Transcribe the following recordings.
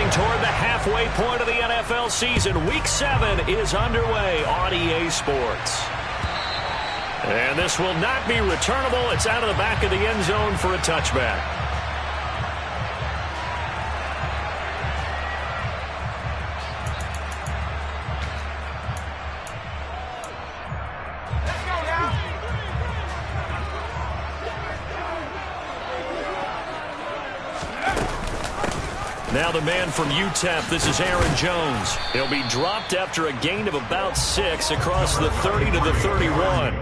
Moving toward the halfway point of the NFL season, Week 7 is underway on EA Sports. And this will not be returnable. It's out of the back of the end zone for a touchback. Now the man from UTEP, this is Aaron Jones. He'll be dropped after a gain of about 6 across the 30 to the 31.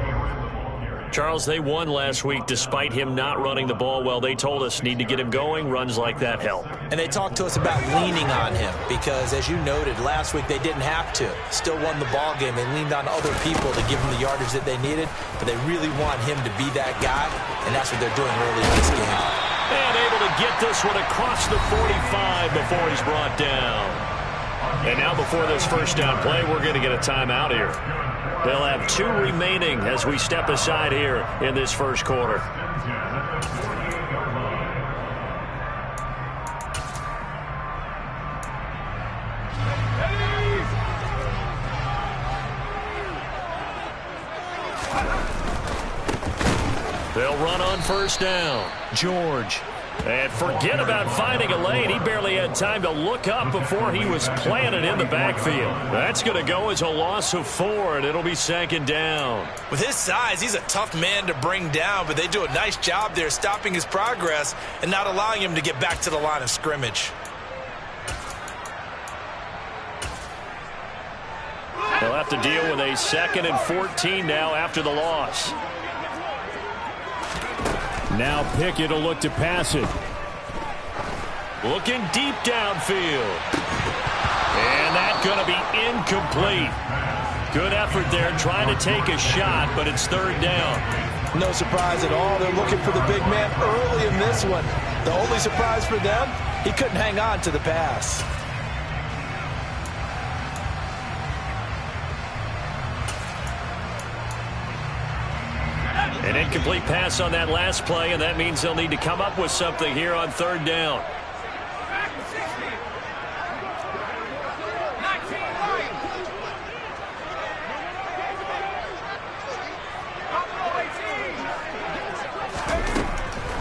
Charles, they won last week despite him not running the ball well. They told us need to get him going. Runs like that help. And they talked to us about leaning on him because, as you noted, last week they didn't have to. Still won the ball game. They leaned on other people to give him the yardage that they needed, but they really want him to be that guy, and that's what they're doing early in this game. And able to get this one across the 45 before he's brought down. And now before this first down play, we're going to get a timeout here. They'll have 2 remaining as we step aside here in this first quarter. They'll run on first down. George. And forget about finding a lane. He barely had time to look up before he was planted in the backfield. That's going to go as a loss of 4, and it'll be second down. With his size, he's a tough man to bring down, but they do a nice job there stopping his progress and not allowing him to get back to the line of scrimmage. They'll have to deal with a 2nd and 14 now after the loss. Now Pickett will look to pass it. Looking deep downfield. And that's going to be incomplete. Good effort there trying to take a shot, but it's 3rd down. No surprise at all. They're looking for the big man early in this one. The only surprise for them, he couldn't hang on to the pass. An incomplete pass on that last play, and that means they'll need to come up with something here on 3rd down.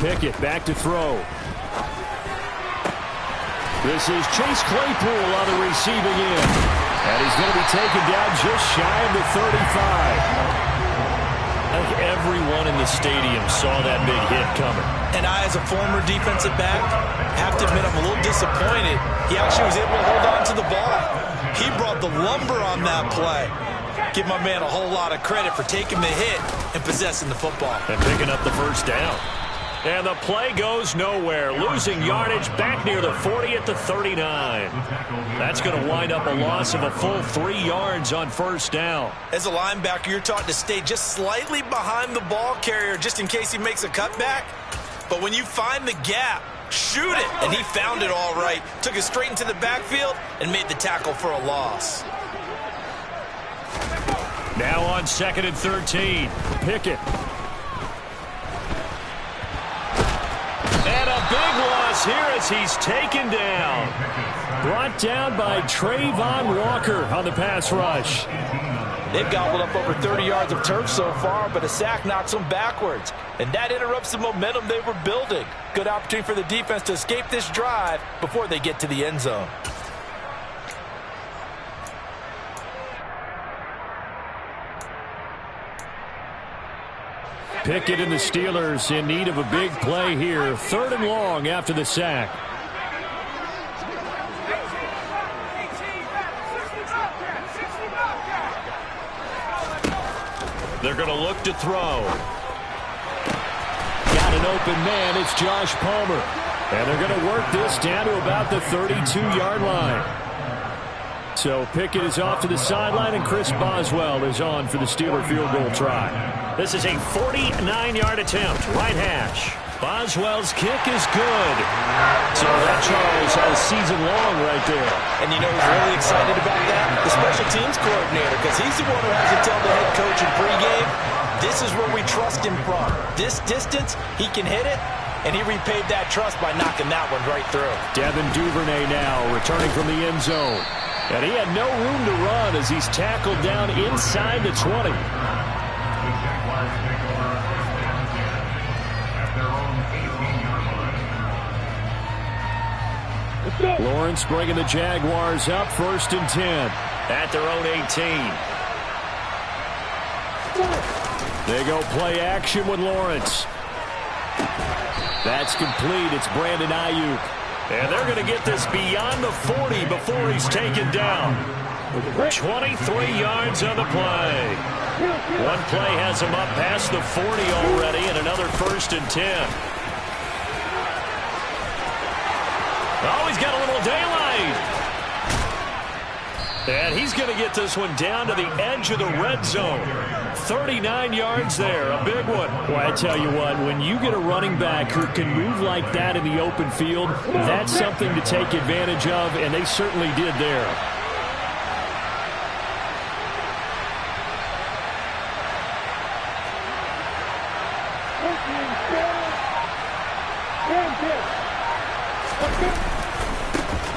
Pickett back to throw. This is Chase Claypool on the receiving end. And he's going to be taken down just shy of the 35. I think everyone in the stadium saw that big hit coming. And I, as a former defensive back, have to admit I'm a little disappointed. He actually was able to hold on to the ball. He brought the lumber on that play. Give my man a whole lot of credit for taking the hit and possessing the football. And picking up the first down. And the play goes nowhere. Losing yardage back near the 40 at the 39. That's going to wind up a loss of a full 3 yards on first down. As a linebacker, you're taught to stay just slightly behind the ball carrier just in case he makes a cutback. But when you find the gap, shoot it. And he found it all right. Took it straight into the backfield and made the tackle for a loss. Now on 2nd and 13. Pickett. And a big loss here as he's taken down. Brought down by Trayvon Walker on the pass rush. They've gobbled up over 30 yards of turf so far, but a sack knocks them backwards. And that interrupts the momentum they were building. Good opportunity for the defense to escape this drive before they get to the end zone. Pickett and the Steelers in need of a big play here. 3rd and long after the sack. They're going to look to throw. Got an open man. It's Josh Palmer. And they're going to work this down to about the 32-yard line. So Pickett is off to the sideline, and Chris Boswell is on for the Steeler field goal try. This is a 49-yard attempt, right hash. Boswell's kick is good. So that, Charles, has season long right there. And you know who's really excited about that? The special teams coordinator, because he's the one who has to tell the head coach in pregame, this is where we trust him from. This distance, he can hit it. and he repaid that trust by knocking that one right through. Devin Duvernay now returning from the end zone. And he had no room to run as he's tackled down inside the 20. Lawrence bringing the Jaguars up 1st and 10 at their own 18. They go play action with Lawrence. That's complete. It's Brandon Ayuk. And they're going to get this beyond the 40 before he's taken down. 23 yards on the play. One play has him up past the 40 already, and another 1st and 10. Oh, he's got a little daylight. And he's going to get this one down to the edge of the red zone. 39 yards there, a big one. Well, I tell you what, when you get a running back who can move like that in the open field, that's something to take advantage of, and they certainly did there.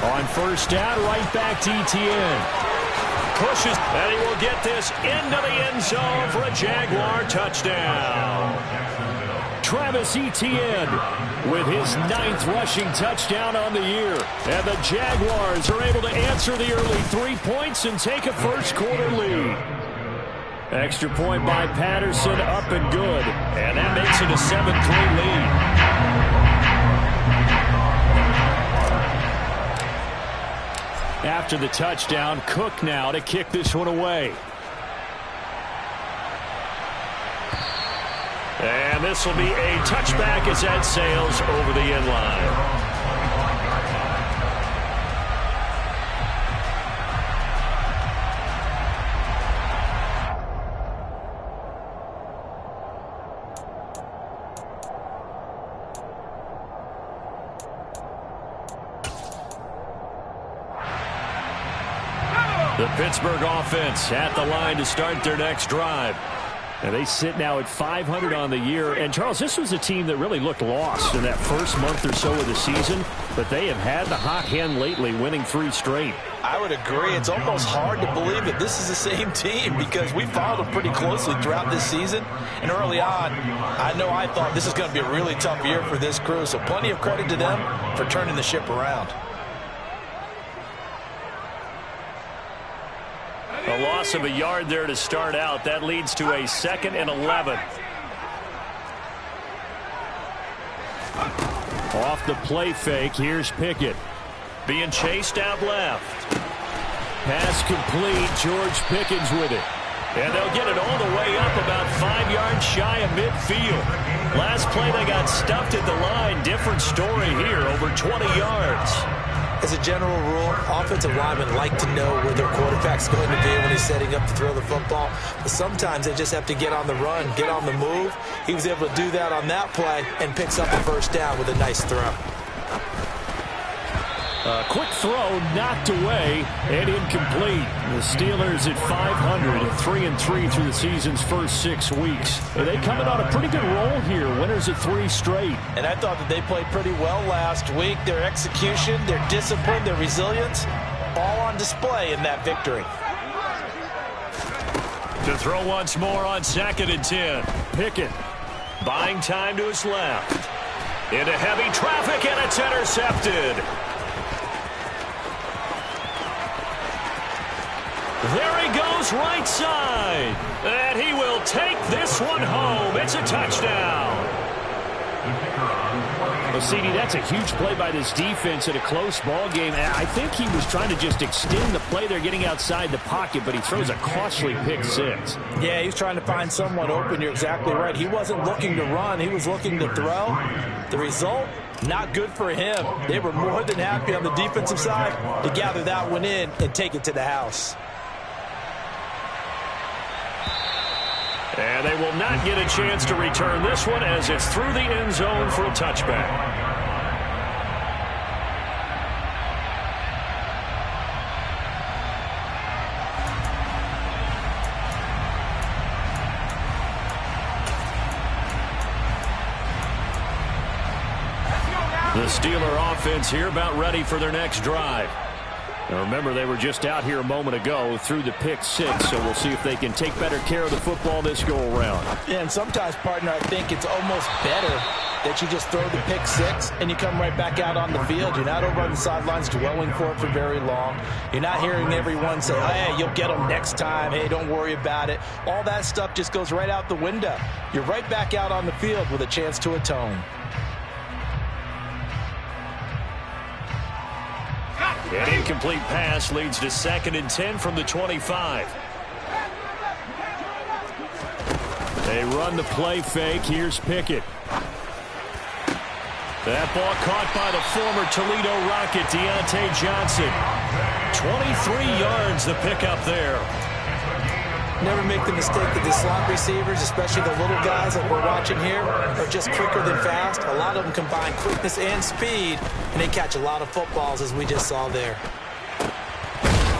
On 1st down, right back to Etienne. Pushes, and he will get this into the end zone for a Jaguar touchdown. Travis Etienne with his 9th rushing touchdown on the year. And the Jaguars are able to answer the early 3 points and take a first-quarter lead. Extra point by Patterson, up and good. And that makes it a 7-3 lead. After the touchdown, Cook now to kick this one away. And this will be a touchback as that sails over the end line. The Pittsburgh offense at the line to start their next drive. And they sit now at 500 on the year. And, Charles, this was a team that really looked lost in that first month or so of the season. But they have had the hot hand lately, winning 3 straight. I would agree. It's almost hard to believe that this is the same team because we followed them pretty closely throughout this season. And early on, I thought this is going to be a really tough year for this crew. So plenty of credit to them for turning the ship around. A loss of a yard there to start out. That leads to a 2nd and 11. Off the play fake, here's Pickett. Being chased out left. Pass complete, George Pickens with it. And they'll get it all the way up about 5 yards shy of midfield. Last play they got stuffed at the line. Different story here, over 20 yards. As a general rule, offensive linemen like to know where their quarterback's going to be when he's setting up to throw the football. But sometimes they just have to get on the run, get on the move. He was able to do that on that play and picks up a 1st down with a nice throw. A quick throw knocked away and incomplete. The Steelers at 500 and 3-3 through the season's first 6 weeks. And they coming on a pretty good roll here. Winners at 3 straight. And I thought that they played pretty well last week. Their execution, their discipline, their resilience, all on display in that victory. To throw once more on 2nd and 10. Pickett buying time to his left. Into heavy traffic, and it's intercepted. There he goes, right side. And he will take this one home. It's a touchdown. Well, CD, that's a huge play by this defense in a close ball game. I think he was trying to just extend the play. They're getting outside the pocket, but he throws a costly pick 6. Yeah, he's trying to find someone open. You're exactly right. He wasn't looking to run. He was looking to throw. The result, not good for him. They were more than happy on the defensive side to gather that one in and take it to the house. And they will not get a chance to return this one as it's through the end zone for a touchback. The Steeler offense here about ready for their next drive. Now remember, they were just out here a moment ago through the pick six, so we'll see if they can take better care of the football this go-around. Yeah, and sometimes, partner, I think it's almost better that you just throw the pick six and you come right back out on the field. You're not over on the sidelines dwelling for it for very long. You're not hearing everyone say, hey, you'll get them next time. Hey, don't worry about it. All that stuff just goes right out the window. You're right back out on the field with a chance to atone. An incomplete pass leads to 2nd and 10 from the 25. They run the play fake. Here's Pickett. That ball caught by the former Toledo Rocket, Deontay Johnson. 23 yards the pickup there. Never make the mistake that the slot receivers, especially the little guys that we're watching here, are just quicker than fast. A lot of them combine quickness and speed, and they catch a lot of footballs, as we just saw there.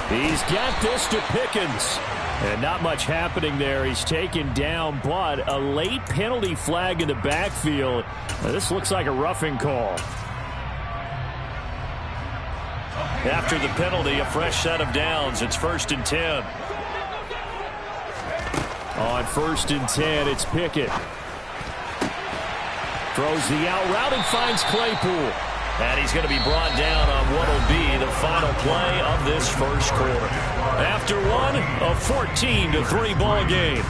He's got this to Pickens. And not much happening there. He's taken down, but a late penalty flag in the backfield. Now, this looks like a roughing call. After the penalty, a fresh set of downs. It's 1st and 10. On 1st and 10, it's Pickett. Throws the out route and finds Claypool. And he's going to be brought down on what will be the final play of this first quarter. After one, a 14-3 ball game.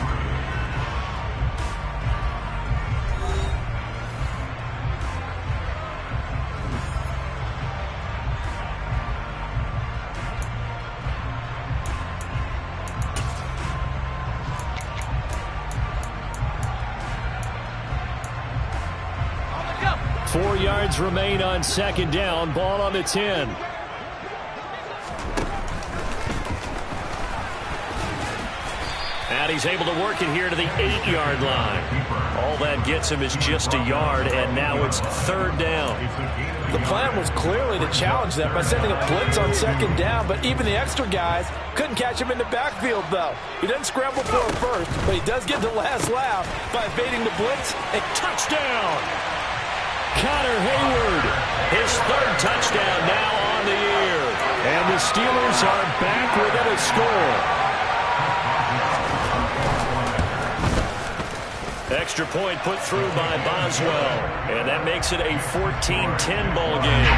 Remain on 2nd down. Ball on the 10. And he's able to work it here to the 8-yard line. All that gets him is just a yard, and now it's 3rd down. The plan was clearly to challenge them by sending a blitz on 2nd down, but even the extra guys couldn't catch him in the backfield, though. He doesn't scramble for it first, but he does get the last laugh by evading the blitz. A touchdown! Connor Hayward, his 3rd touchdown now on the year. And the Steelers are back within a score. Extra point put through by Boswell. And that makes it a 14-10 ball game.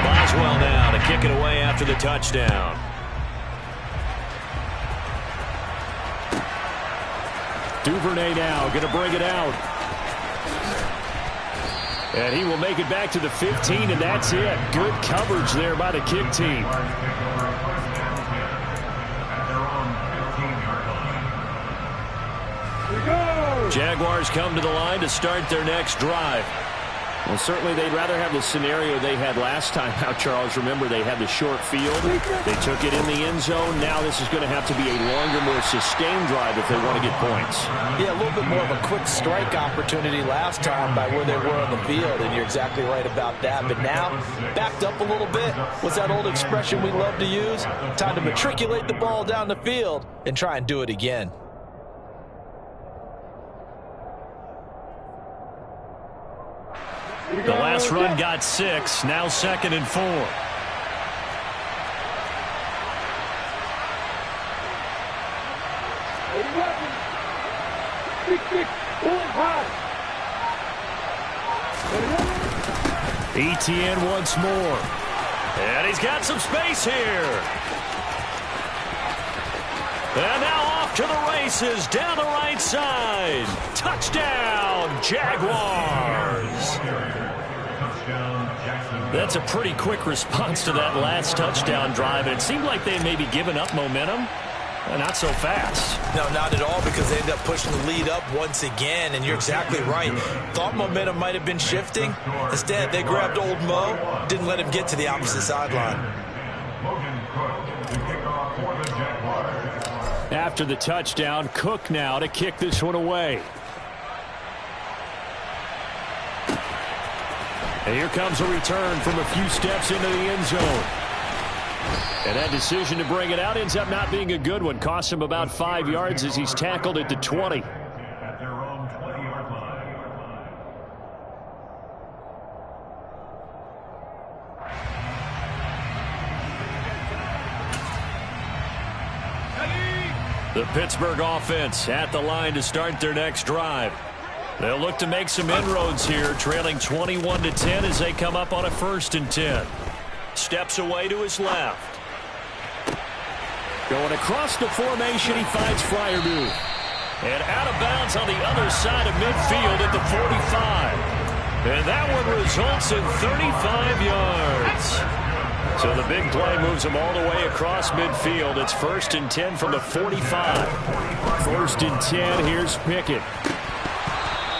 Boswell now to kick it away after the touchdown. Duvernay now going to bring it out. And he will make it back to the 15, and that's it. Good coverage there by the kick team. Jaguars come to the line to start their next drive. Well, certainly they'd rather have the scenario they had last time out, Charles. Remember, they had the short field. They took it in the end zone. Now this is going to have to be a longer, more sustained drive if they want to get points. Yeah, a little bit more of a quick strike opportunity last time by where they were on the field, and you're exactly right about that. But now, backed up a little bit. What's that old expression we love to use? Time to matriculate the ball down the field and try and do it again. The last run got 6. Now 2nd and 4. ETN once more. And he's got some space here. And now off to the races down the right side. Touchdown, Jaguars. That's a pretty quick response to that last touchdown drive. And it seemed like they may be giving up momentum. Not so fast. No, not at all, because they end up pushing the lead up once again, and you're exactly right. Thought momentum might have been shifting. Instead, they grabbed old Mo, didn't let him get to the opposite sideline. After the touchdown, Cook now to kick this one away. And here comes a return from a few steps into the end zone. And that decision to bring it out ends up not being a good one. Costs him about 5 yards as he's tackled at the 20. The Pittsburgh offense at the line to start their next drive. They'll look to make some inroads here, trailing 21-10 as they come up on a 1st and 10. Steps away to his left. Going across the formation, he finds Freiermuth. And out of bounds on the other side of midfield at the 45. And that one results in 35 yards. So the big play moves him all the way across midfield. It's 1st and 10 from the 45. 1st and 10, here's Pickett.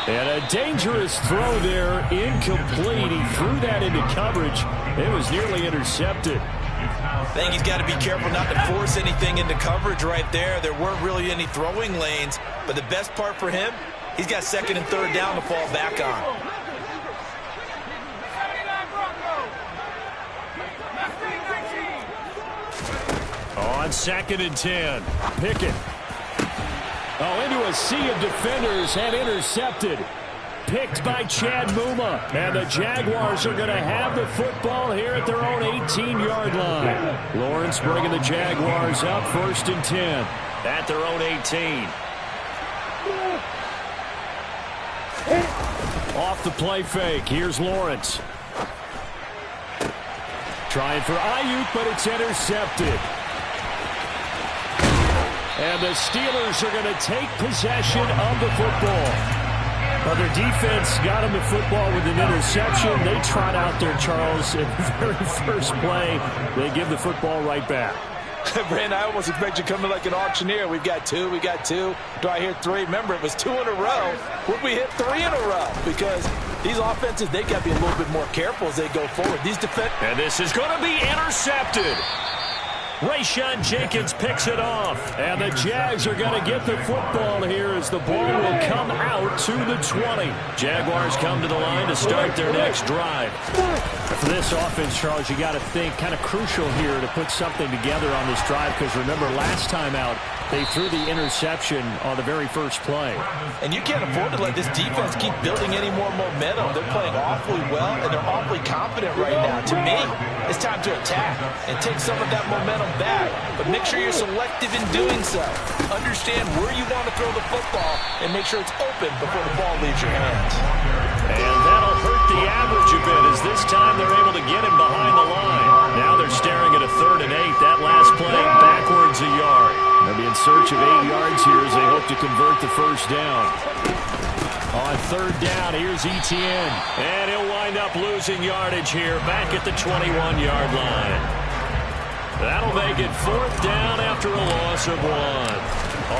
And a dangerous throw there, incomplete. He threw that into coverage. It was nearly intercepted. I think he's got to be careful not to force anything into coverage right there. There weren't really any throwing lanes, but the best part for him, he's got 2nd and 3rd down to fall back on. On 2nd and 10, Pickett. Oh, into a sea of defenders and intercepted. Picked by Chad Muma. And the Jaguars are going to have the football here at their own 18-yard line. Lawrence bringing the Jaguars up 1st and 10 at their own 18. Off the play fake. Here's Lawrence. Trying for Ayuk, but it's intercepted. And the Steelers are going to take possession of the football. Well, their defense got them the football with an interception. They trot out there, Charles, in the very first play. They give the football right back. Brandon, I almost expect you coming like an auctioneer. We've got two. Do I hear 3? Remember, it was 2 in a row. Would we hit 3 in a row? Because these offenses, they got to be a little bit more careful as they go forward. And this is going to be intercepted. Rayshawn Jenkins picks it off. And the Jags are going to get the football here as the ball will come out to the 20. Jaguars come to the line to start their next drive. For this offense, Charles, you got to think kind of crucial here to put something together on this drive, because remember last time out, they threw the interception on the very first play. And you can't afford to let this defense keep building any more momentum. They're playing awfully well, and they're awfully confident right now. To me, it's time to attack and take some of that momentum back. But make sure you're selective in doing so. Understand where you want to throw the football and make sure it's open before the ball leaves your hands. And that'll hurt the average a bit, as this time they're able to get him behind the line. Now they're staring at a 3rd and 8. That last play backwards a yard. They'll be in search of 8 yards here as they hope to convert the first down. On 3rd down, here's Etienne. And he'll wind up losing yardage here back at the 21-yard line. That'll make it 4th down after a loss of 1.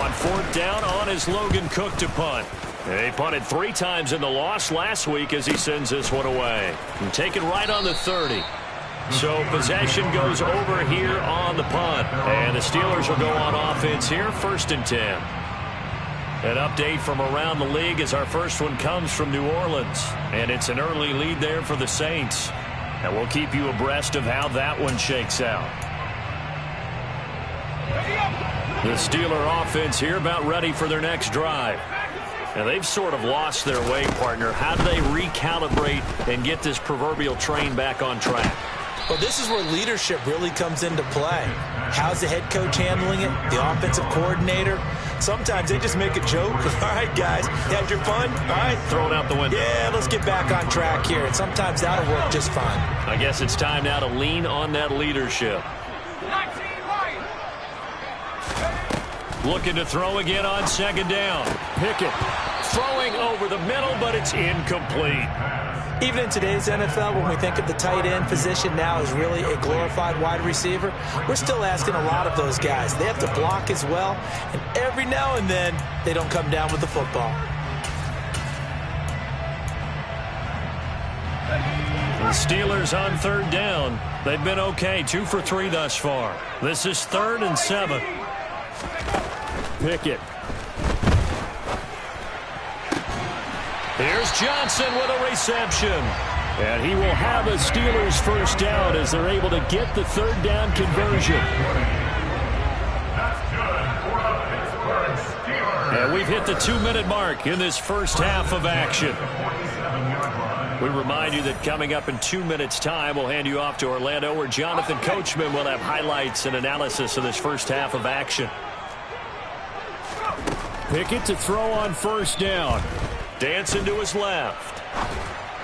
On 4th down, on is Logan Cook to punt. They punted 3 times in the loss last week as he sends this one away. And take it right on the 30. So possession goes over here on the punt. And the Steelers will go on offense here, 1st and 10. An update from around the league as our first one comes from New Orleans. And it's an early lead there for the Saints. And we'll keep you abreast of how that one shakes out. The Steeler offense here about ready for their next drive. Now, they've sort of lost their way, partner. How do they recalibrate and get this proverbial train back on track? Well, this is where leadership really comes into play. How's the head coach handling it? The offensive coordinator? Sometimes they just make a joke. All right, guys, had your fun? All right. Throw it out the window. Yeah, let's get back on track here. And sometimes that'll work just fine. I guess it's time now to lean on that leadership. Looking to throw again on 2nd down. Pickett throwing over the middle, but it's incomplete. Even in today's NFL, when we think of the tight end position now as really a glorified wide receiver, we're still asking a lot of those guys. They have to block as well, and every now and then, they don't come down with the football. The Steelers on 3rd down. They've been okay, 2 for 3 thus far. This is 3rd and 7. Pickett. Here's Johnson with a reception. And he will have a Steelers first down as they're able to get the 3rd down conversion. And we've hit the 2-minute mark in this first half of action. We remind you that coming up in 2 minutes' time, we'll hand you off to Orlando, where Jonathan Coachman will have highlights and analysis of this first half of action. Pickett to throw on first down. Dancing to his left.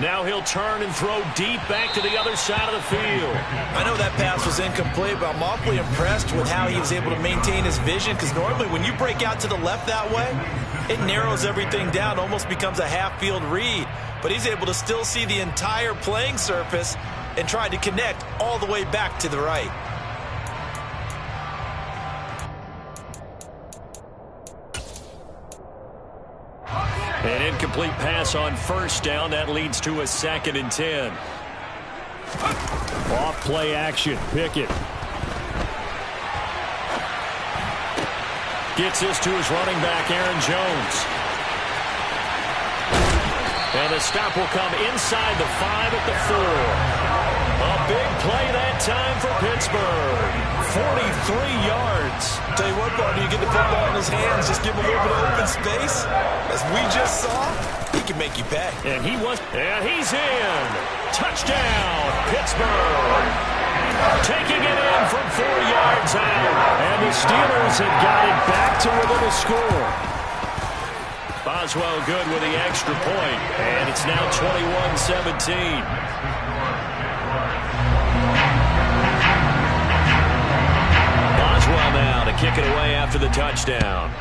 Now he'll turn and throw deep back to the other side of the field. I know that pass was incomplete, but I'm awfully impressed with how he was able to maintain his vision, because normally when you break out to the left that way, it narrows everything down, almost becomes a half-field read. But he's able to still see the entire playing surface and try to connect all the way back to the right. An incomplete pass on first down. That leads to a 2nd and 10. Off play action. Pickett gets this to his running back, Aaron Jones. And the stop will come inside the 5 at the 4. A big play that time for Pittsburgh. 43 yards. Tell you what, partner, you get the football in his hands, just give him a little bit of open space. As we just saw, he can make you pay. And he's in. Touchdown, Pittsburgh. Taking it in from 4 yards out. And the Steelers have got it back to within a score. Boswell good with the extra point. And it's now 21-17. Boswell now to kick it away after the touchdown.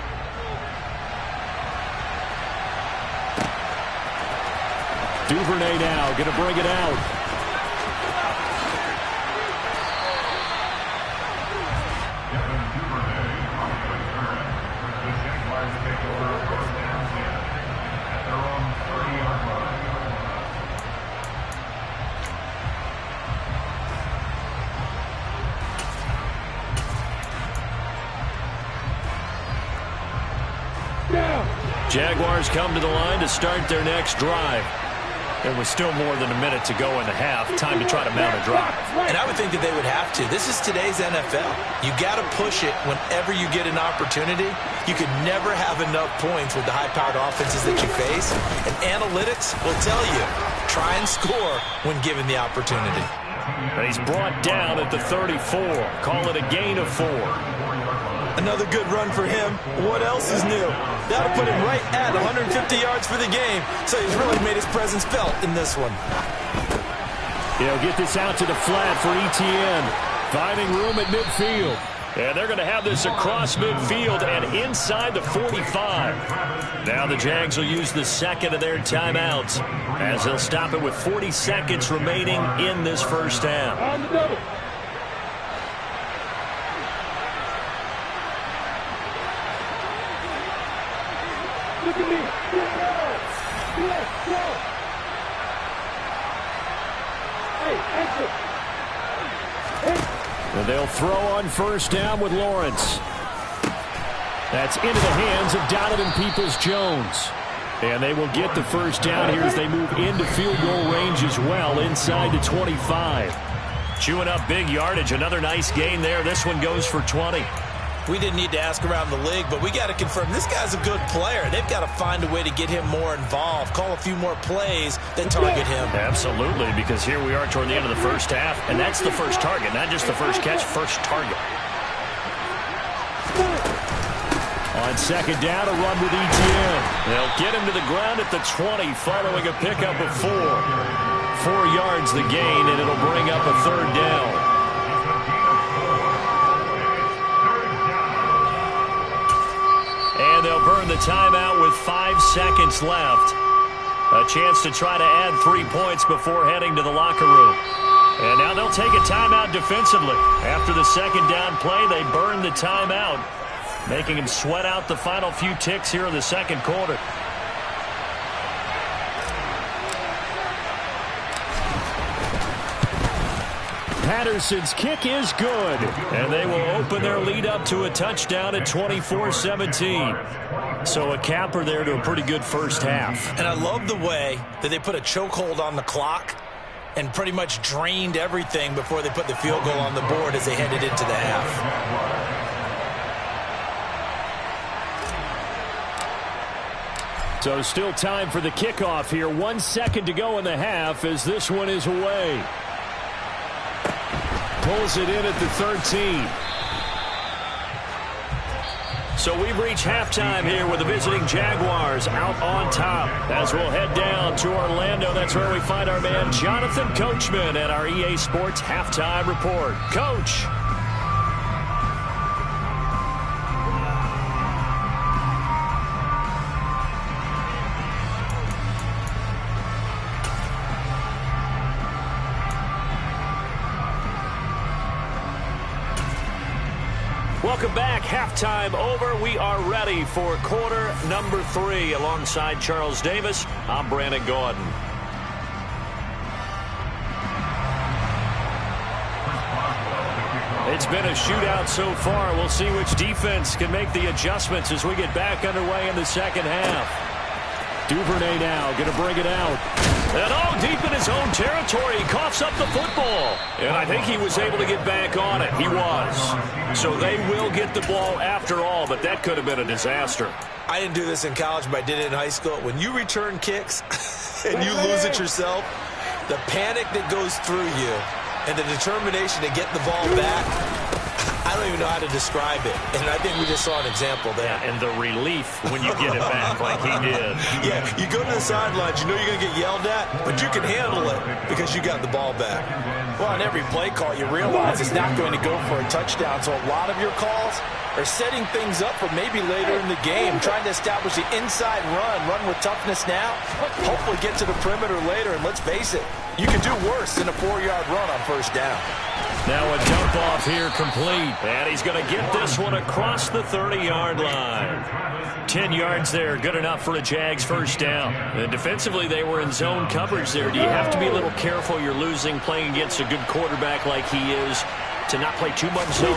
Duvernay now going to bring it out. Jaguars come to the line to start their next drive. There was still more than a minute to go in the half. Time to try to mount a drive. And I would think that they would have to. This is today's NFL. You got to push it whenever you get an opportunity. You could never have enough points with the high-powered offenses that you face. And analytics will tell you, try and score when given the opportunity. And he's brought down at the 34. Call it a gain of 4. Another good run for him. What else is new? That'll put him right at 150 yards for the game. So he's really made his presence felt in this one. He'll get this out to the flat for ETN. Finding room at midfield. And they're going to have this across midfield and inside the 45. Now the Jags will use the second of their timeouts as they'll stop it with 40 seconds remaining in this first half. Look at me. And they'll throw on first down with Lawrence. That's into the hands of Donovan Peoples-Jones. And they will get the first down here as they move into field goal range as well, inside the 25. Chewing up big yardage. Another nice gain there. This one goes for 20. We didn't need to ask around the league, but we got to confirm this guy's a good player. They've got to find a way to get him more involved, call a few more plays that target him. Absolutely, because here we are toward the end of the first half, and that's the first target, not just the first catch, first target. On second down, a run with ETN. They'll get him to the ground at the 20 following a pickup of 4. 4 yards the gain, and it'll bring up a third down. And they'll burn the timeout with 5 seconds left. A chance to try to add 3 points before heading to the locker room. And now they'll take a timeout defensively. After the second down play, they burn the timeout, making him sweat out the final few ticks here in the second quarter. Patterson's kick is good, and they will open their lead up to a touchdown at 24-17. So a capper there to a pretty good first half. And I love the way that they put a chokehold on the clock and pretty much drained everything before they put the field goal on the board as they headed into the half. So still time for the kickoff here. 1 second to go in the half as this one is away. Pulls it in at the 13. So we've reached halftime here with the visiting Jaguars out on top. As we'll head down to Orlando, that's where we find our man Jonathan Coachman at our EA Sports Halftime Report. Coach. Welcome back. Halftime over. We are ready for quarter number 3. Alongside Charles Davis, I'm Brandon Gordon. It's been a shootout so far. We'll see which defense can make the adjustments as we get back underway in the second half. Duvernay now going to bring it out. And all deep in his own territory. He coughs up the football. And I think he was able to get back on it. He was. So they will get the ball after all, but that could have been a disaster. I didn't do this in college, but I did it in high school. When you return kicks and you lose it yourself, the panic that goes through you and the determination to get the ball back, I don't even know how to describe it. And I think we just saw an example there. Yeah, and the relief when you get it back like he did. Yeah, you go to the sidelines, you know you're going to get yelled at, but you can handle it because you got the ball back. Well, on every play call, you realize it's not going to go for a touchdown. So a lot of your calls are setting things up for maybe later in the game, trying to establish the inside run with toughness now, hopefully get to the perimeter later. And let's face it, you can do worse than a 4-yard run on first down. Now a dump off here complete. And he's going to get this one across the 30-yard line. 10 yards there, good enough for a Jags first down. And defensively, they were in zone coverage there. Do you have to be a little careful? You're losing playing against a good quarterback like he is to not play too much zone?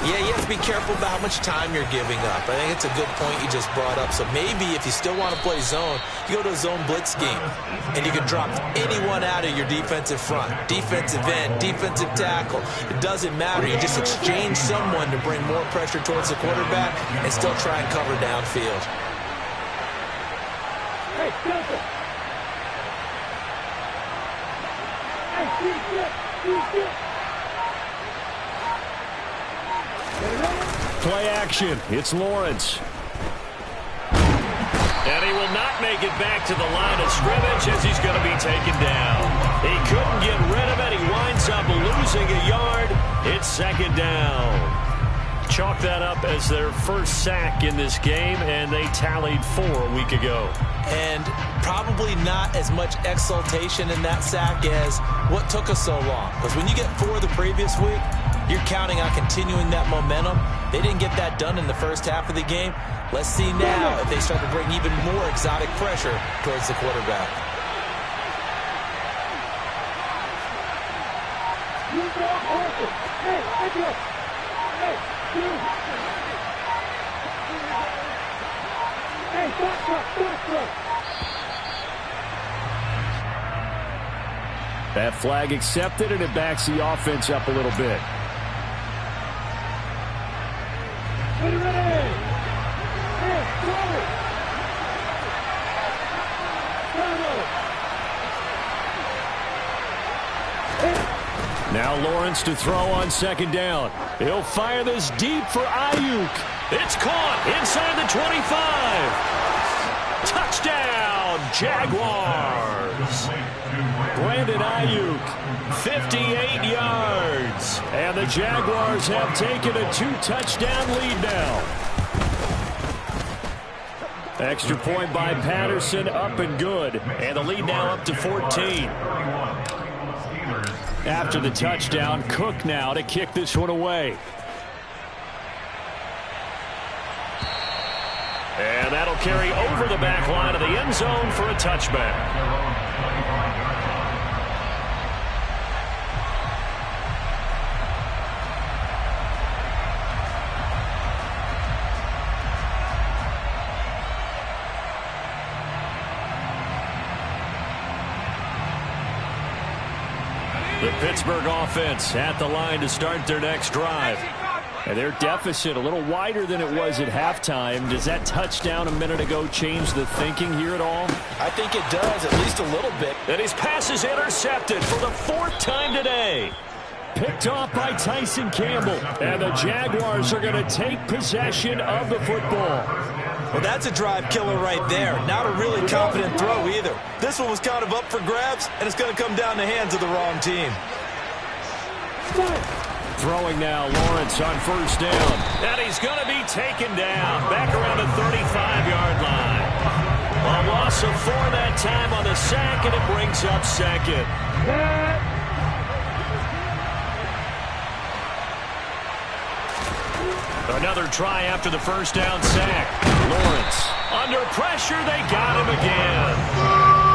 Yeah, you have to be careful about how much time you're giving up. I think it's a good point you just brought up. So maybe if you still want to play zone, you go to a zone blitz scheme, and you can drop anyone out of your defensive front, defensive end, defensive tackle. It doesn't matter. You just exchange someone to bring more pressure towards the quarterback and still try and cover downfield. Hey, Delta. Hey, Play action. It's Lawrence. And he will not make it back to the line of scrimmage as he's going to be taken down. He couldn't get rid of it. He winds up losing a yard. It's second down. Chalk that up as their first sack in this game, and they tallied 4 a week ago. And probably not as much exultation in that sack as what took us so long. Because when you get 4 the previous week, you're counting on continuing that momentum. They didn't get that done in the first half of the game. Let's see now if they start to bring even more exotic pressure towards the quarterback. That flag accepted, and it backs the offense up a little bit. Now Lawrence to throw on second down. He'll fire this deep for Ayuk. It's caught inside the 25. Touchdown, Jaguars. Brandon Ayuk, 58 yards. And the Jaguars have taken a 2-touchdown lead now. Extra point by Patterson, up and good. And the lead now up to 14. After the touchdown, Cook now to kick this one away. And that'll carry over the back line of the end zone for a touchback. The Pittsburgh offense at the line to start their next drive. And their deficit a little wider than it was at halftime. Does that touchdown a minute ago change the thinking here at all? I think it does, at least a little bit. And his pass is intercepted for the 4th time today. Picked off by Tyson Campbell. And the Jaguars are going to take possession of the football. Well, that's a drive killer right there. Not a really confident throw either. This one was kind of up for grabs, and it's going to come down the hands of the wrong team. Throwing now, Lawrence on first down. And he's going to be taken down. Back around the 35-yard line. A loss of 4 that time on the sack, and it brings up second. Another try after the first down sack. Lawrence under pressure. They got him again.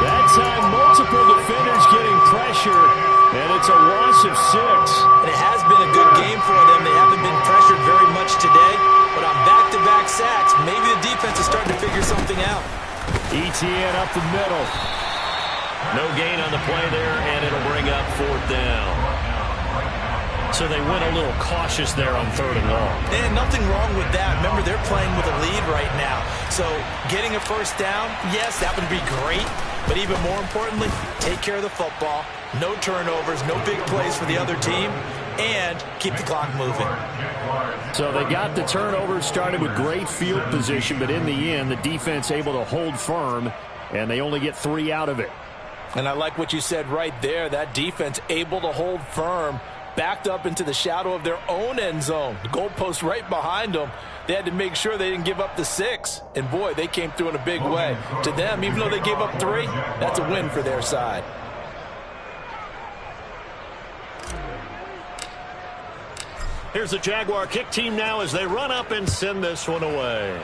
That time, multiple defenders getting pressure, and it's a loss of 6. And it has been a good game for them. They haven't been pressured very much today, but on back-to-back sacks, maybe the defense is starting to figure something out. ETN up the middle. No gain on the play there, and it'll bring up 4th down. So they went a little cautious there on 3rd and long. And nothing wrong with that. Remember, they're playing with a lead right now. So getting a first down, yes, that would be great. But even more importantly, take care of the football. No turnovers, no big plays for the other team, and keep the clock moving. So they got the turnover, started with great field position, but in the end, the defense able to hold firm, and they only get 3 out of it. And I like what you said right there. That defense able to hold firm, backed up into the shadow of their own end zone. The goalpost right behind them. They had to make sure they didn't give up the 6. And, boy, they came through in a big way. To them, even though they gave up 3, that's a win for their side. Here's the Jaguar kick team now as they run up and send this one away.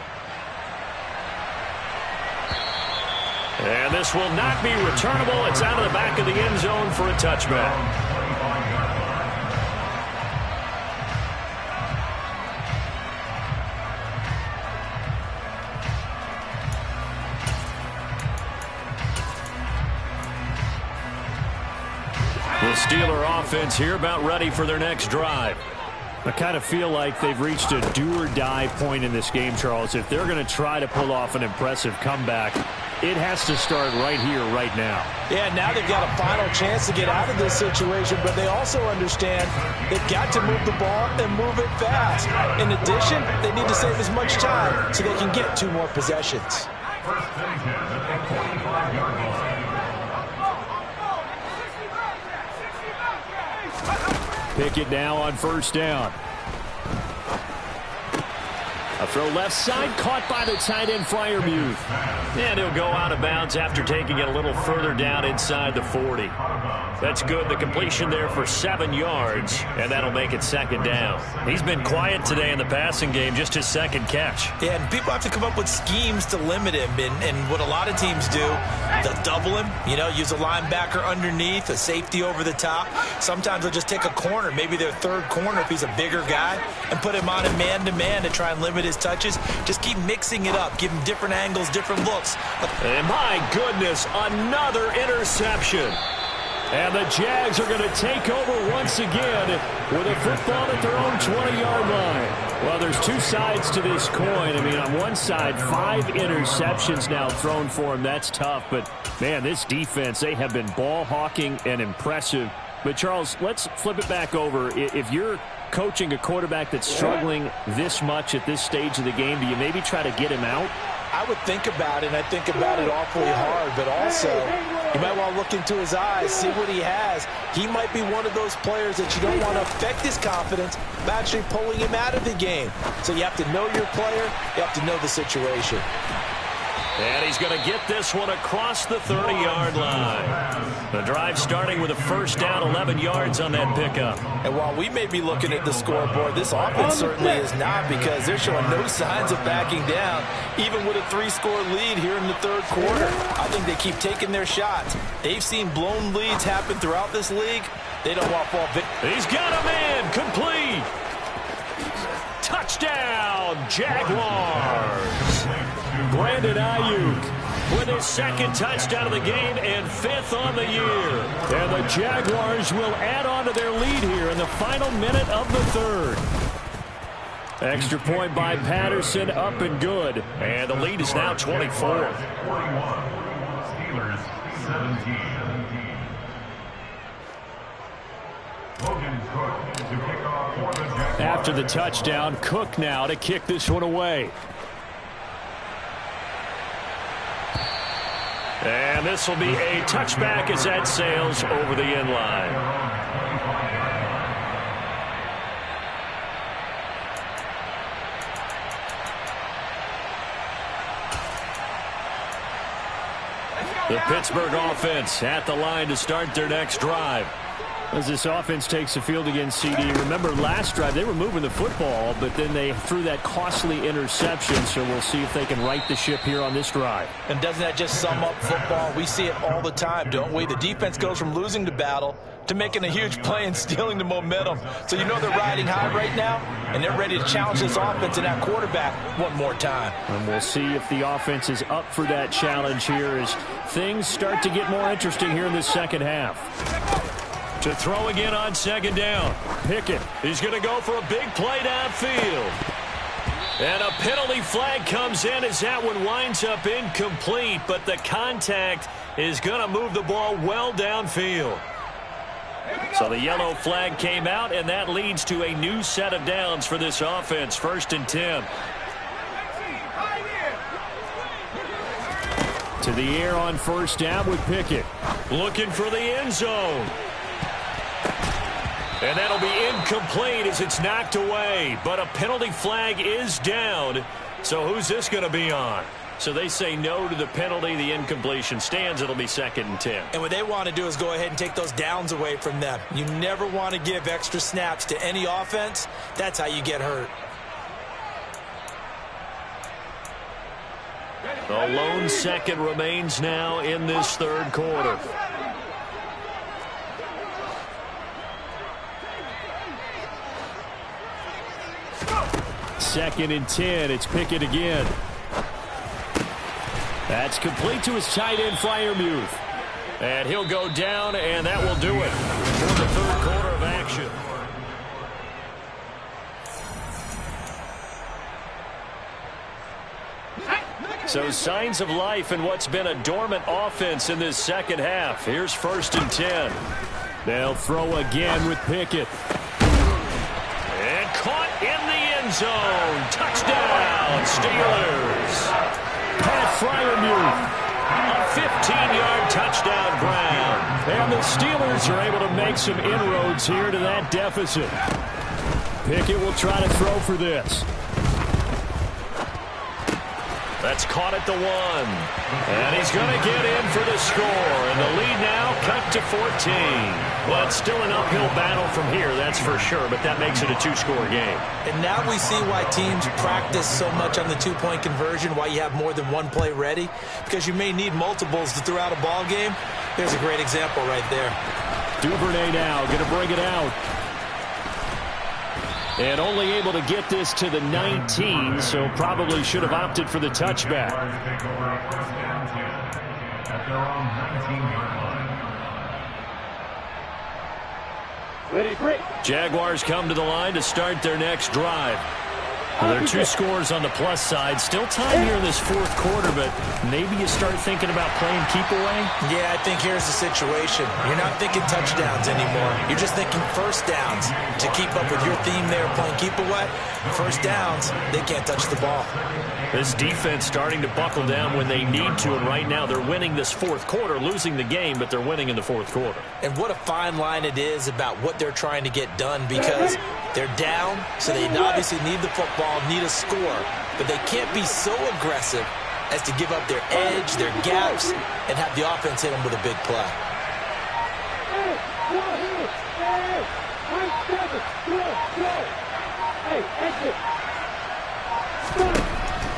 And this will not be returnable. It's out of the back of the end zone for a touchback. The Steeler offense here about ready for their next drive. I kind of feel like they've reached a do-or-die point in this game, Charles. If they're going to try to pull off an impressive comeback, it has to start right here, right now. Yeah, now they've got a final chance to get out of this situation, but they also understand they've got to move the ball and move it fast. In addition, they need to save as much time so they can get 2 more possessions. Pickett now on first down. A throw left side, caught by the tight end, Freiermuth. And he'll go out of bounds after taking it a little further down inside the 40. That's good. The completion there for 7 yards, and that'll make it 2nd down. He's been quiet today in the passing game, just his 2nd catch. Yeah, and people have to come up with schemes to limit him, and what a lot of teams do, they'll double him, use a linebacker underneath, a safety over the top. Sometimes they'll just take a corner, maybe their 3rd corner if he's a bigger guy, and put him on a man-to-man to try and limit his touches. Just keep mixing it up, give him different angles, different looks. And my goodness, another interception. And the Jags are going to take over once again with a football at their own 20-yard line. Well, there's 2 sides to this coin. I mean, on one side, 5 interceptions now thrown for him. That's tough. But, man, this defense, they have been ball hawking and impressive. But, Charles, let's flip it back over. If you're coaching a quarterback that's struggling this much at this stage of the game, do you maybe try to get him out? I would think about it, and I think about it awfully hard, but also you might want to look into his eyes, see what he has. He might be one of those players that you don't want to affect his confidence by actually pulling him out of the game. So you have to know your player, you have to know the situation. And he's going to get this one across the 30-yard line. The drive starting with a first down, 11 yards on that pickup. And while we may be looking at the scoreboard, this offense certainly is not, because they're showing no signs of backing down, even with a 3-score lead here in the 3rd quarter. I think they keep taking their shots. They've seen blown leads happen throughout this league. They don't want fall victim. He's got a man, complete. Touchdown, Jaguars. Brandon Ayuk with his 2nd touchdown of the game and 5th on the year. And the Jaguars will add on to their lead here in the final minute of the 3rd. Extra point by Patterson, up and good. And the lead is now 24. 41, Steelers 17. After the touchdown, Cook now to kick this one away. And this will be a touchback as that sails over the end line. The Pittsburgh offense at the line to start their next drive. As this offense takes the field against CD, remember last drive they were moving the football, but then they threw that costly interception, so we'll see if they can right the ship here on this drive. And doesn't that just sum up football? We see it all the time, don't we? The defense goes from losing the battle to making a huge play and stealing the momentum. So you know they're riding high right now, and they're ready to challenge this offense and that quarterback one more time. And we'll see if the offense is up for that challenge here as things start to get more interesting here in the second half. To throw again on second down. Pickett, he's going to go for a big play downfield. And a penalty flag comes in as that one winds up incomplete, but the contact is going to move the ball well downfield. So the yellow flag came out, and that leads to a new set of downs for this offense. 1st and 10. To the air on 1st down with Pickett. Looking for the end zone. And that'll be incomplete as it's knocked away. But a penalty flag is down. So who's this going to be on? So they say no to the penalty. The incompletion stands. It'll be 2nd and 10. And what they want to do is go ahead and take those downs away from them. You never want to give extra snaps to any offense. That's how you get hurt. A lone second remains now in this 3rd quarter. Second and 10. It's Pickett again. That's complete to his tight end, Freiermuth. And he'll go down, and that will do it for the 3rd quarter of action. So signs of life in what's been a dormant offense in this second half. Here's 1st and 10. They'll throw again with Pickett. And caught in the end zone. Touchdown, Steelers. Pat Freiermuth, a 15-yard touchdown ground. And the Steelers are able to make some inroads here to that deficit. Pickett will try to throw for this. That's caught at the 1. And he's going to get in for the score. And the lead now cut to 14. Well, it's still an uphill battle from here, that's for sure, but that makes it a 2-score game. And now we see why teams practice so much on the 2-point conversion, why you have more than one play ready, because you may need multiples to throw out a ball game. There's a great example right there. Duvernay now going to bring it out. And only able to get this to the 19, so probably should have opted for the touchback. Jaguars come to the line to start their next drive. Well, there are 2 scores on the plus side. Still time here in this 4th quarter, but maybe you start thinking about playing keep away? Yeah, I think here's the situation. You're not thinking touchdowns anymore. You're just thinking 1st downs. To keep up with your theme there, playing keep away, 1st downs, they can't touch the ball. This defense starting to buckle down when they need to, and right now they're winning this 4th quarter, losing the game, but they're winning in the 4th quarter. And what a fine line it is about what they're trying to get done, because they're down, so they obviously need the football, need a score, but they can't be so aggressive as to give up their edge, their gaps, and have the offense hit them with a big play.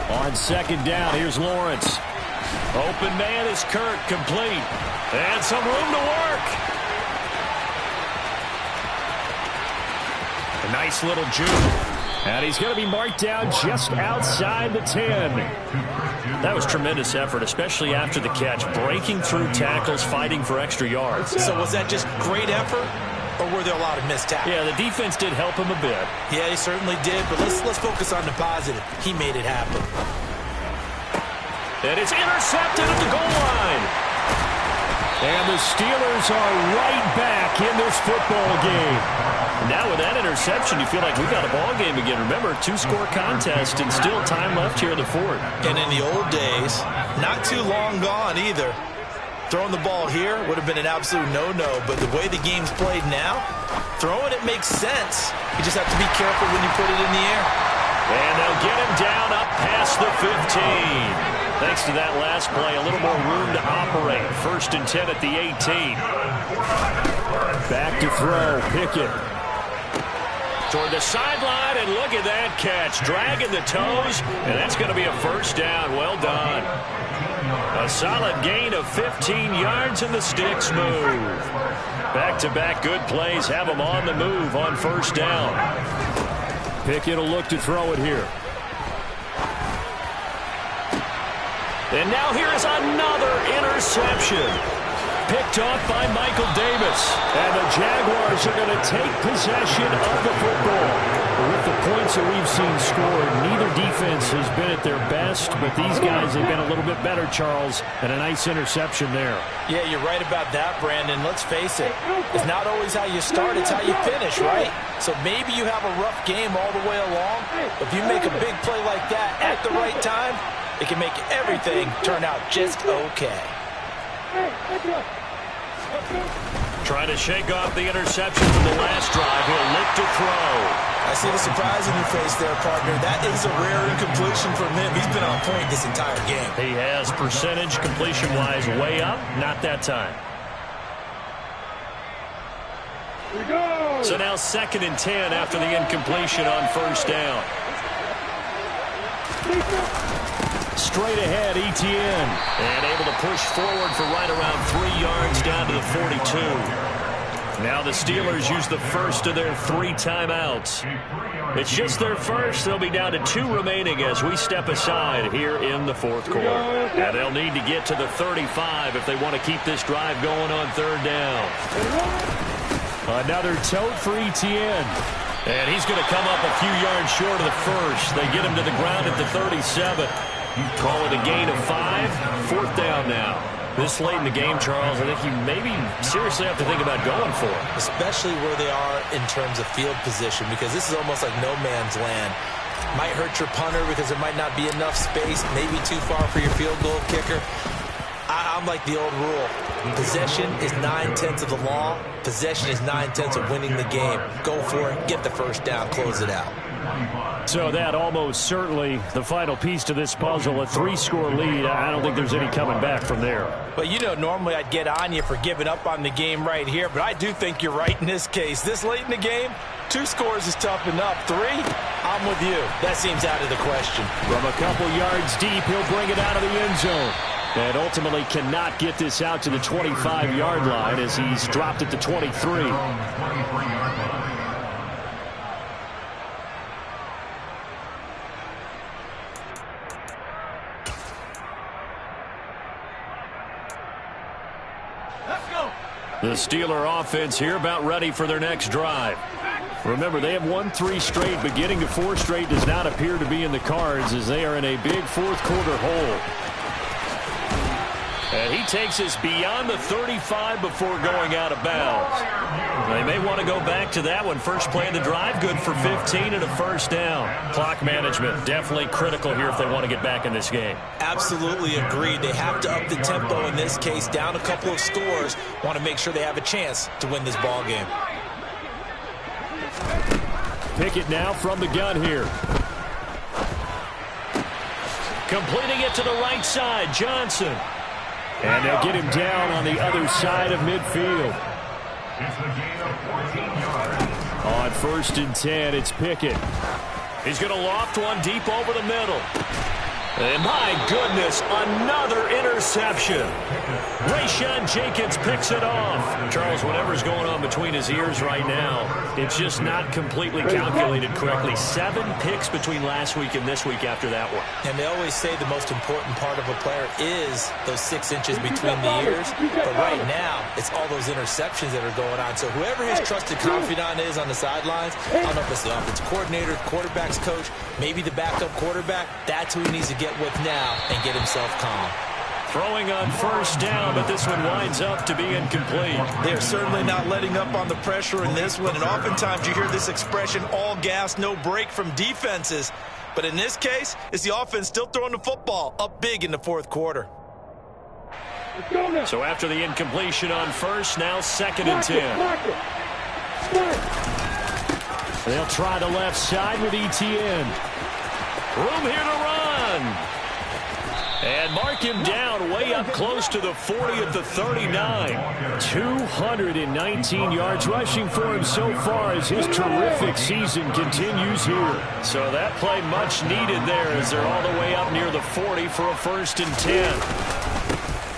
On 2nd down, here's Lawrence. Open man is Kirk, complete. And some room to work. A nice little juke. And he's going to be marked down just outside the 10. That was tremendous effort, especially after the catch. Breaking through tackles, fighting for extra yards. So was that just great effort? Or were there a lot of missed tackles? Yeah, the defense did help him a bit. Yeah, he certainly did, but let's focus on the positive. He made it happen. And it's intercepted at the goal line. And the Steelers are right back in this football game. Now with that interception, you feel like we got a ball game again. Remember, 2-score contest and still time left here in the fourth. And in the old days, not too long gone either, throwing the ball here would have been an absolute no-no. But the way the game's played now, throwing it makes sense. You just have to be careful when you put it in the air. And they'll get him down up past the 15. Thanks to that last play, a little more room to operate. 1st and 10 at the 18. Back to throw, Pickett. Toward the sideline, and look at that catch. Dragging the toes, and that's going to be a 1st down. Well done. A solid gain of 15 yards, and the sticks move. Back-to-back good plays have them on the move on 1st down. Pickett will look to throw it here. And now here is another interception. Picked off by Michael Davis. And the Jaguars are going to take possession of the football. With the points that we've seen scored, neither defense has been at their best, but these guys have been a little bit better, Charles, and a nice interception there. Yeah, you're right about that, Brandon. Let's face it. It's not always how you start, it's how you finish, right? So maybe you have a rough game all the way along, but if you make a big play like that at the right time, it can make everything turn out just okay. Trying to shake off the interception from the last drive. He'll look to throw. I see the surprise in your face there, partner. That is a rare incompletion from him. He's been on point this entire game. He has percentage completion-wise way up. Not that time. So now 2nd and 10 after the incompletion on 1st down. Straight ahead, Etienne. And able to push forward for right around 3 yards down to the 42. Now the Steelers use the first of their 3 timeouts. It's just their first. They'll be down to 2 remaining as we step aside here in the 4th quarter. And they'll need to get to the 35 if they want to keep this drive going on 3rd down. Another tote for Etienne. And he's going to come up a few yards short of the first. They get him to the ground at the 37. Call it a gain of 5. 4th down now. This late in the game, Charles, I think you maybe seriously have to think about going for it. Especially where they are in terms of field position, because this is almost like no man's land. Might hurt your punter because there might not be enough space, maybe too far for your field goal kicker. I'm like the old rule. Possession is 9/10 of the law. Possession is 9/10 of winning the game. Go for it. Get the 1st down. Close it out. So that almost certainly the final piece to this puzzle, a 3-score lead. I don't think there's any coming back from there. Well, you know, normally I'd get on you for giving up on the game right here, but I do think you're right in this case. This late in the game, 2 scores is tough enough. 3, I'm with you. That seems out of the question. From a couple yards deep, he'll bring it out of the end zone. And ultimately cannot get this out to the 25-yard line as he's dropped at the 23. The Steeler offense here about ready for their next drive. Remember, they have won 3 straight, but getting to 4 straight does not appear to be in the cards as they are in a big 4th quarter hole. And he takes us beyond the 35 before going out of bounds. They may want to go back to that one. First play of the drive, good for 15 and a 1st down. Clock management definitely critical here if they want to get back in this game. Absolutely agreed. They have to up the tempo in this case, down a couple of scores. Want to make sure they have a chance to win this ball game. Pickett now from the gun here. Completing it to the right side, Johnson. And they'll get him down on the other side of midfield. On 1st and 10, it's Pickett. He's going to loft one deep over the middle. And my goodness, another interception. Rayshawn Jenkins picks it off. Charles, whatever's going on between his ears right now, it's just not completely calculated correctly. 7 picks between last week and this week after that one. And they always say the most important part of a player is those 6 inches between the ears. But right now, it's all those interceptions that are going on. So whoever his trusted confidant is on the sidelines, I don't know if it's the offensive coordinator, quarterback's coach, maybe the backup quarterback, that's who he needs to get with now and get himself calm. Throwing on first down, but this one winds up to be incomplete. They're certainly not letting up on the pressure in this one, and oftentimes you hear this expression, all gas, no break from defenses. But in this case, it's the offense still throwing the football up big in the fourth quarter. So after the incompletion on first, now 2nd and 10. They'll try the left side with Etienne. Room here to run. And mark him down way up close to the 40 at the 39. 219 yards rushing for him so far as his terrific season continues here. So that play much needed there as they're all the way up near the 40 for a 1st and 10.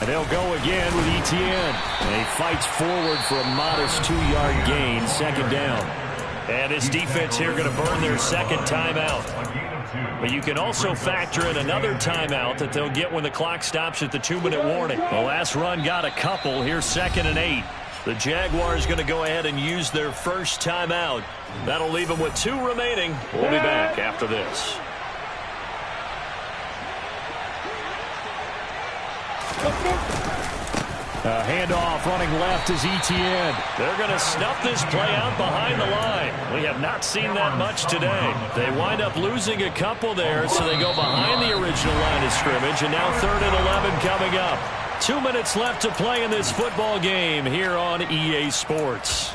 And they'll go again with Etienne. And he fights forward for a modest 2-yard gain, 2nd down. And this defense here going to burn their 2nd timeout. But you can also factor in another timeout that they'll get when the clock stops at the 2-minute warning. The last run got a couple. Here's 2nd and 8. The Jaguars going to go ahead and use their first timeout. That'll leave them with 2 remaining. We'll be back after this. A handoff running left is Etienne. They're going to snuff this play out behind the line. We have not seen that much today. They wind up losing a couple there, so they go behind the original line of scrimmage, and now 3rd and 11 coming up. 2 minutes left to play in this football game here on EA Sports.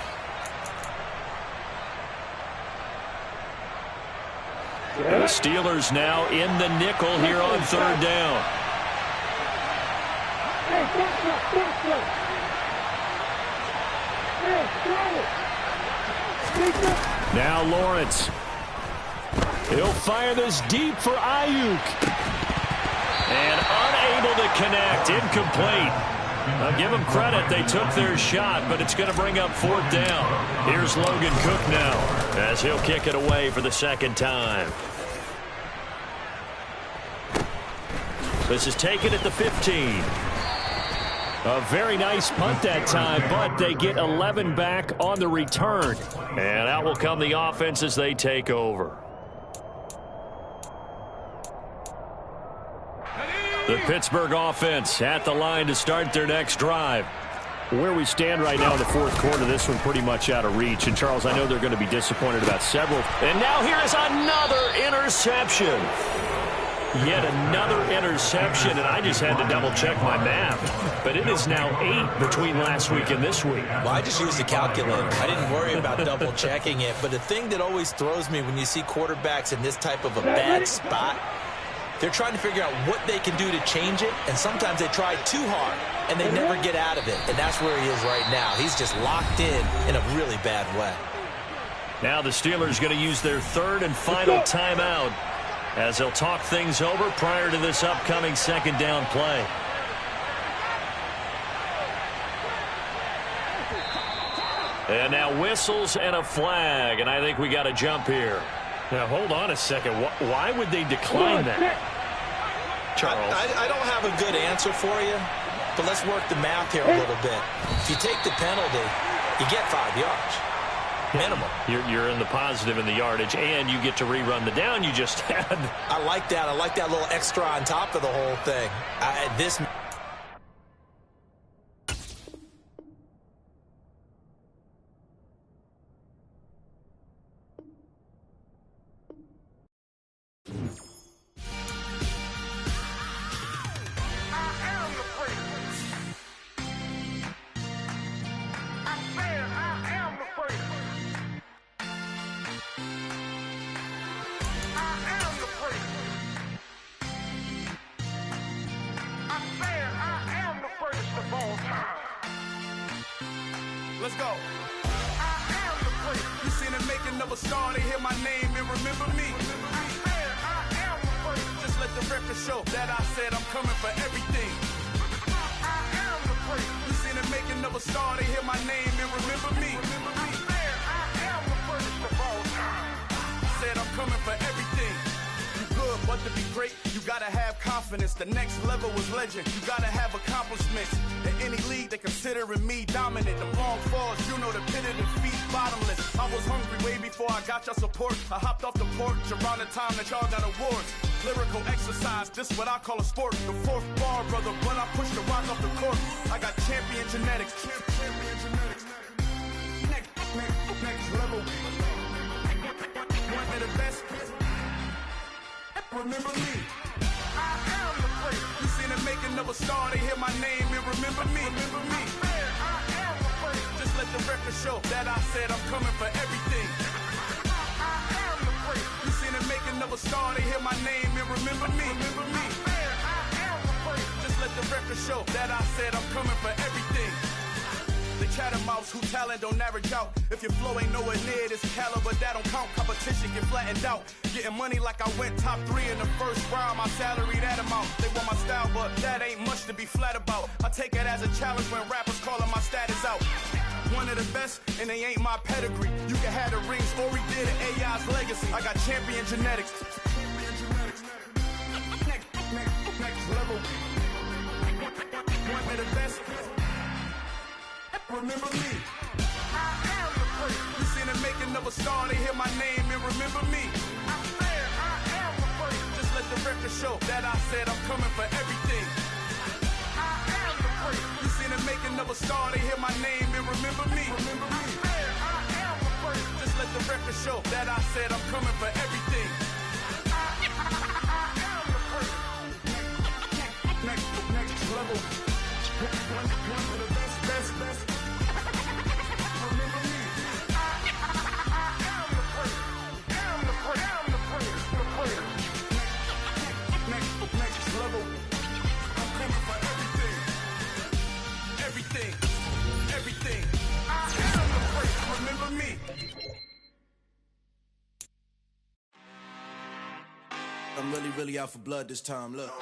The Steelers now in the nickel here on 3rd down. Now Lawrence. He'll fire this deep for Ayuk. And unable to connect. Incomplete. I'll give them credit. They took their shot, but it's going to bring up 4th down. Here's Logan Cook now as he'll kick it away for the 2nd time. This is taken at the 15. A very nice punt that time, but they get 11 back on the return. And out will come the offense as they take over. The Pittsburgh offense at the line to start their next drive. Where we stand right now in the 4th quarter, this one pretty much out of reach. And, Charles, I know they're going to be disappointed about several. And now here is another interception. Yet another interception, and I just had to double-check my math. But it is now 8 between last week and this week. Well, I just used the calculator. I didn't worry about double-checking it. But the thing that always throws me when you see quarterbacks in this type of a bad spot, they're trying to figure out what they can do to change it, and sometimes they try too hard, and they never get out of it. And that's where he is right now. He's just locked in a really bad way. Now the Steelers going to use their 3rd and final timeout, as they'll talk things over prior to this upcoming 2nd down play. And now whistles and a flag, and I think we got a jump here. Now, hold on a second. Why would they decline that? Charles? I don't have a good answer for you, but let's work the math here a little bit. If you take the penalty, you get 5 yards. Minimum. You're in the positive in the yardage, and you get to rerun the down you just had. I like that. I like that little extra on top of the whole thing. This. Let's go. I am the first. You seen it making of a star, they hear my name and remember me. I am the first. Just let the record show that I said I'm coming for everything. I am the first. You seen it making of a star, they hear my name and remember me. I am the first of all time. Said I'm coming for everything. You good, but to be great, you gotta have confidence. The next level was legend. You gotta have accomplishments. In any league, they considering me dominant. The wrong falls, you know the pit of defeat, bottomless. I was hungry way before I got your support. I hopped off the porch around the time that y'all got awards. Lyrical excellence. exercise, this what I call a sport. The fourth bar, brother, when I push the rock off the court. I got champion genetics. Champion genetics. Next level. One of the best. Remember me. I am the place. You seen the making of a star, they hear my name and remember me. Remember me. I am the place. Just let the record show that I said I'm coming for everything. I am the place. You seen the making of a star, they hear my name and remember me. Remember me. I am the place. Just let the record show that I said I'm coming for everything. The catamounts who talent don't average out. If your flow ain't nowhere near this caliber, that don't count. Competition get flattened out. Getting money like I went top 3 in the first round. My salary that amount. They want my style, but that ain't much to be flat about. I take it as a challenge when rappers calling my status out. One of the best, and they ain't my pedigree. You can have the rings, or we did an AI's legacy. I got champion genetics. Next level. One of the best. Remember me. I am the place. You seen the making of a star, they hear my name and remember me. I said I am the place. Just let the record show that I said I'm coming for everything. I am the place. You seen the making of a star, they hear my name and remember me. Remember me. I said I am the place. Just let the record show that I said I'm coming for everything. I am the place. Next level. One of the best. Remember me. I am the place. Am the place. Next level. I'm coming for everything. I am the place. Remember me. I'm really out for blood this time. Look.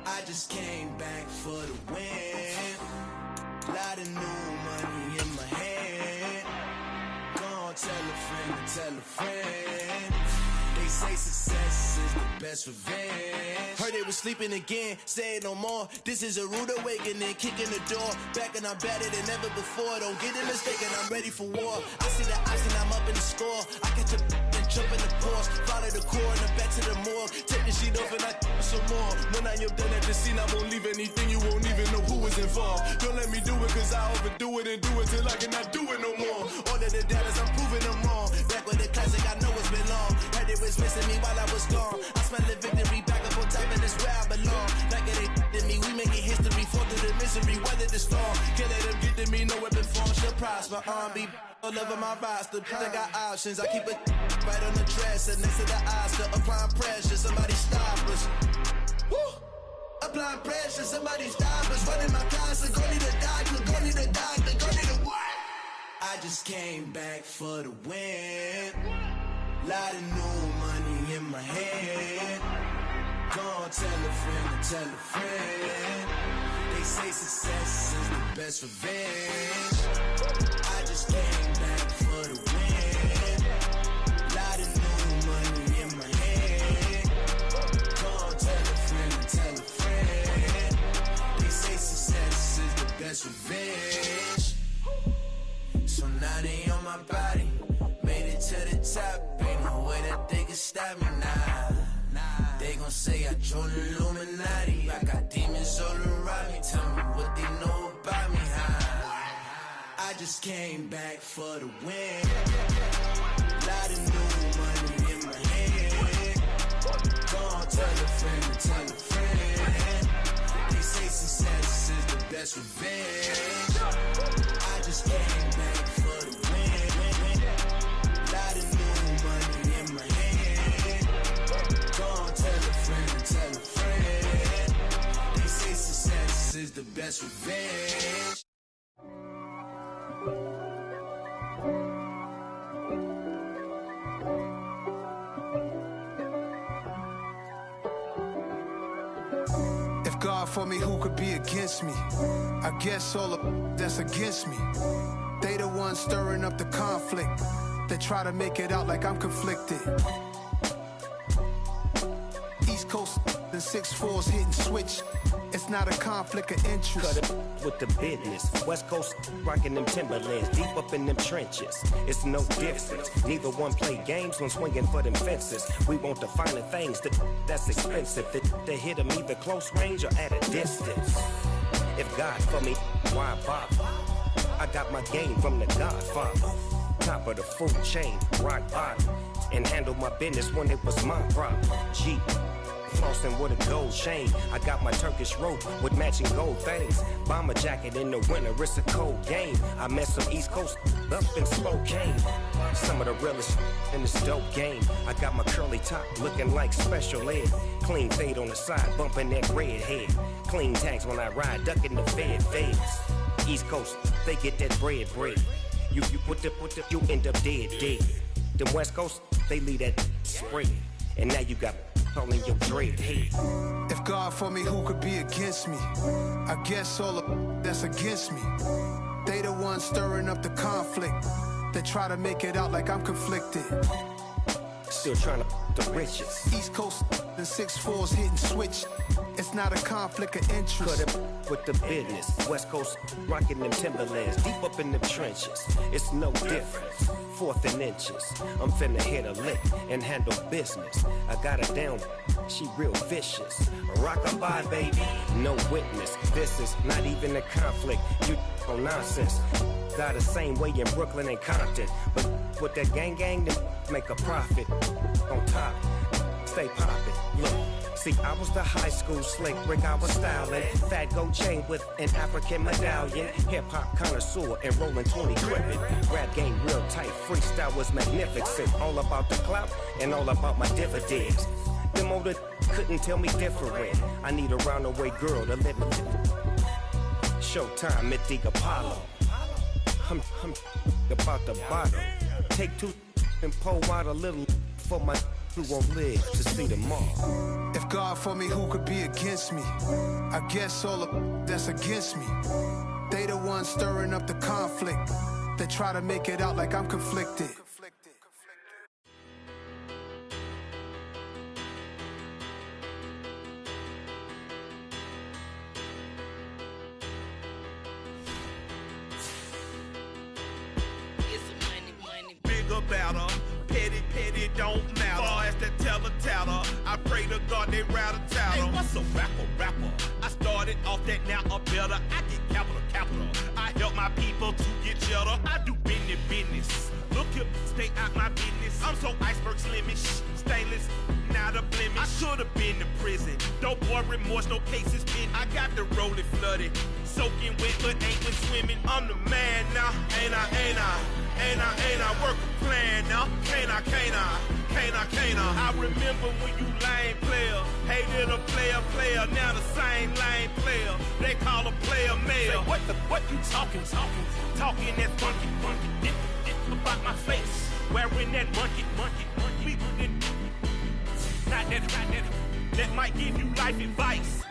I just came back for the win. Lot of new money in my hand. Gonna tell a friend. They say success is the best revenge. Heard they was sleeping again, say it no more. This is a rude awakening, kicking the door. Back and I'm better than ever before. Don't get it mistaken, I'm ready for war. I see the ice and I'm up in the score. I catch a and jump in the course. Follow the core and the back to the morgue. Take the sheet off and I some more. When I am done at the scene, I won't leave anything. You won't even know who was involved. Don't let me do it cause I overdo it and do it till I cannot do it no more. All of the doubters, I'm proving them wrong. Back with the classic, I know it's been long. Heard it was missing me while I was gone. I smell the victory back up on top and it's where I belong. Like it ain't to me, we making history. Fall through the misery, weather the storm. Can't let them get to me, no weapon form shall prosper. R&B all over my roster. I got options, I keep it right on the dresser. Next to the Oscar, applying pressure. Somebody stop us. Woo! Applying pressure, somebody stop us. Running my closet, go need a doctor, go need a what? I just came back for the win. Lot of new money in my hand. Gonna tell a friend. They say success is the best revenge. I just came back for the win. Lot of new money in my hand. Gonna tell a friend. They say success is the best revenge. So now they on my body. Made it to the top. Ain't no way that they can stop me now. They gon' say I joined the Illuminati. I got demons all around me. Tell me what they know about me, huh? I just came back for the win. Lot of new money in my hand. Gonna tell a friend. They say success is the best revenge. I just came back for the win. Lot of new money in my hand. Gonna tell a friend. They say success is the best revenge. If God for me, who could be against me? I guess all the that's against me. They the ones stirring up the conflict. They try to make it out like I'm conflicted. East Coast and 6'4's hitting switch. It's not a conflict of interest. Cut it with the business. West Coast rocking them Timberlands, deep up in them trenches. It's no difference. Neither one play games when swinging for them fences. We want the finer things that's expensive. That hit them either close range or at a distance. If God for me, why bother? I got my game from the Godfather. Top of the food chain, rock bottom. And handle my business when it was my problem. G. Flossing with a gold chain. I got my Turkish rope with matching gold things. Bomber jacket in the winter, it's a cold game. I met some East Coast up in Spokane. Some of the realest in this dope game. I got my curly top looking like special ed. Clean fade on the side, bumping that red head. Clean tags when I ride, ducking the feds. East Coast, they get that bread. You you end up dead. Them West Coast, they leave that spread. And now you got all in your dread head. If God for me, who could be against me? I guess all the that's against me. They the ones stirring up the conflict. They try to make it out like I'm conflicted. Still trying to the riches. East Coast and 6'4s hitting switch. It's not a conflict of interest. Cut it with the business. West Coast rocking them Timberlands, deep up in them trenches. It's no difference. 4th and inches. I'm finna hit a lick and handle business. I got her down, she real vicious. Rock-a-bye, baby, no witness. This is not even a conflict. You on nonsense. Got the same way in Brooklyn and Compton. But with that gang, then make a profit. On top, stay poppin'. Look. See, I was the high school slick Rick, I was styling. Fat gold chain with an African medallion. Hip-hop connoisseur and rolling 20 crippin'. Rap game real tight, freestyle was magnificent. All about the clout and all about my dividends. Them older couldn't tell me different. I need a roundaway girl to let me. Showtime at the Apollo. I'm about the bottom. Take 2 and pour out a little for my who won't live to see tomorrow. If God for me, who could be against me? I guess all the that's against me. They the ones stirring up the conflict. They try to make it out like I'm conflicted. Bigger, better, petty, don't matter. Far as that teller, I pray to God they rattle tattle. Hey, what's a rapper? I started off that, now I'm better. I get capital. I help my people to get cheddar. I do business. Look here, stay out my business. I'm so iceberg slimish, stainless, not a blemish. I should've been to prison. Don't boy remorse, no cases pending. I got the rolling flooded, soaking wet, but ain't been swimming. I'm the man now, ain't I work a plan now, can't I? I remember when you lame player, hated a player, now the same lame player, they call a player mayor. Say, what you talking that funky, about my face, wearing that monkey, not that might give you life advice.